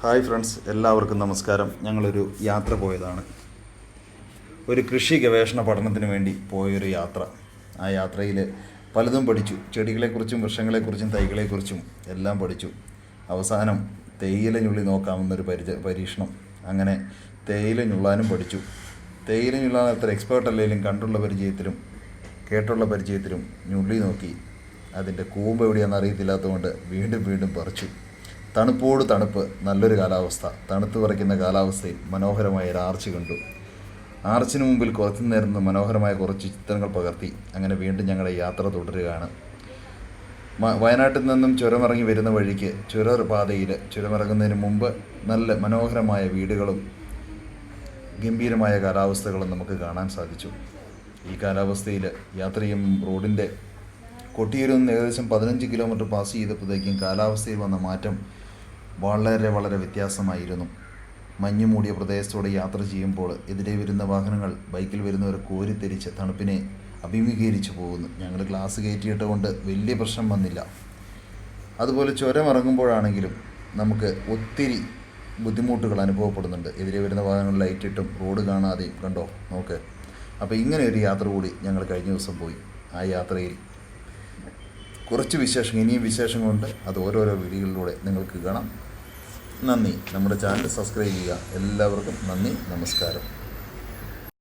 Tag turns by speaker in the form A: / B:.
A: Hi friends, എല്ലാവർക്കും നമസ്കാരം. ഞങ്ങളൊരു യാത്ര പോയതാണ്. ഒരു കൃഷി ഗവേഷണ പഠനത്തിന് വേണ്ടി പോയൊരു യാത്ര. ആ യാത്രയിൽ പലതും പഠിച്ചു. ചെടികളെക്കുറിച്ചും വൃക്ഷങ്ങളെക്കുറിച്ചും തൈകളെക്കുറിച്ചും എല്ലാം പഠിച്ചു. അവസാനം തേയില ഞുള്ളി നോക്കാമെന്നൊരു പരീക്ഷണം. അങ്ങനെ തേയില ഞുള്ളാനും പഠിച്ചു. തേയില ഞുള്ളാൻ അത്ര എക്സ്പേർട്ട് അല്ലെങ്കിലും കണ്ടുള്ള പരിചയത്തിലും കേട്ടുള്ള പരിചയത്തിലും ഞുള്ളി നോക്കി. അതിൻ്റെ കൂമ്പ് എവിടെയാണെന്ന് അറിയത്തില്ലാത്തതുകൊണ്ട് വീണ്ടും വീണ്ടും പറിച്ചു. തണുപ്പോട് തണുപ്പ്, നല്ലൊരു കാലാവസ്ഥ. തണുത്ത് വിറയ്ക്കുന്ന കാലാവസ്ഥയിൽ മനോഹരമായ ഒരു ആർച്ച് കണ്ടു. ആർച്ചിന് മുമ്പിൽ കുറച്ചു നേരം മനോഹരമായ കുറച്ച് ചിത്രങ്ങൾ പകർത്തി. അങ്ങനെ വീണ്ടും ഞങ്ങളുടെ യാത്ര തുടരുകയാണ്. വയനാട്ടിൽ നിന്നും ചുരമിറങ്ങി വരുന്ന വഴിക്ക് പാതയിൽ ചുരമിറങ്ങുന്നതിന് മുമ്പ് നല്ല മനോഹരമായ വീടുകളും ഗംഭീരമായ കാലാവസ്ഥകളും നമുക്ക് കാണാൻ സാധിച്ചു. ഈ കാലാവസ്ഥയിൽ യാത്ര ചെയ്യുമ്പോൾ റോഡിൻ്റെ കൊട്ടിയൂരിൽ നിന്ന് ഏകദേശം 15 കിലോമീറ്റർ പാസ് ചെയ്തപ്പോഴത്തേക്കും കാലാവസ്ഥയിൽ വന്ന മാറ്റം വളരെ വ്യത്യാസമായിരുന്നു. മഞ്ഞു മൂടിയ പ്രദേശത്തൂടെ യാത്ര ചെയ്യുമ്പോൾ എതിരെ വരുന്ന വാഹനങ്ങൾ ബൈക്കിൽ വരുന്നവരെ കോരിത്തെരിച്ച് തണുപ്പിനെ അഭിമുഖീകരിച്ചു പോകുന്നു. ഞങ്ങൾ ഗ്ലാസ് കയറ്റിയിട്ട് കൊണ്ട് വലിയ പ്രശ്നം വന്നില്ല. അതുപോലെ ചുരമിറങ്ങുമ്പോഴാണെങ്കിലും നമുക്ക് ഒത്തിരി ബുദ്ധിമുട്ടുകൾ അനുഭവപ്പെടുന്നുണ്ട്. എതിരെ വരുന്ന വാഹനങ്ങൾ ലൈറ്റിട്ടും റോഡ് കാണാതെയും കണ്ടോ നോക്ക്. അപ്പോൾ ഇങ്ങനെ ഒരു യാത്ര കൂടി ഞങ്ങൾ കഴിഞ്ഞ ദിവസം പോയി. ആ യാത്രയിൽ കുറച്ച് ഇനിയും വിശേഷങ്ങളുണ്ട്. അത് ഓരോരോ വീഡിയോകളിലൂടെ നിങ്ങൾക്ക് കാണാം. നന്ദി. നമ്മുടെ ചാനൽ സബ്സ്ക്രൈബ് ചെയ്യുക. എല്ലാവർക്കും നന്ദി, നമസ്കാരം.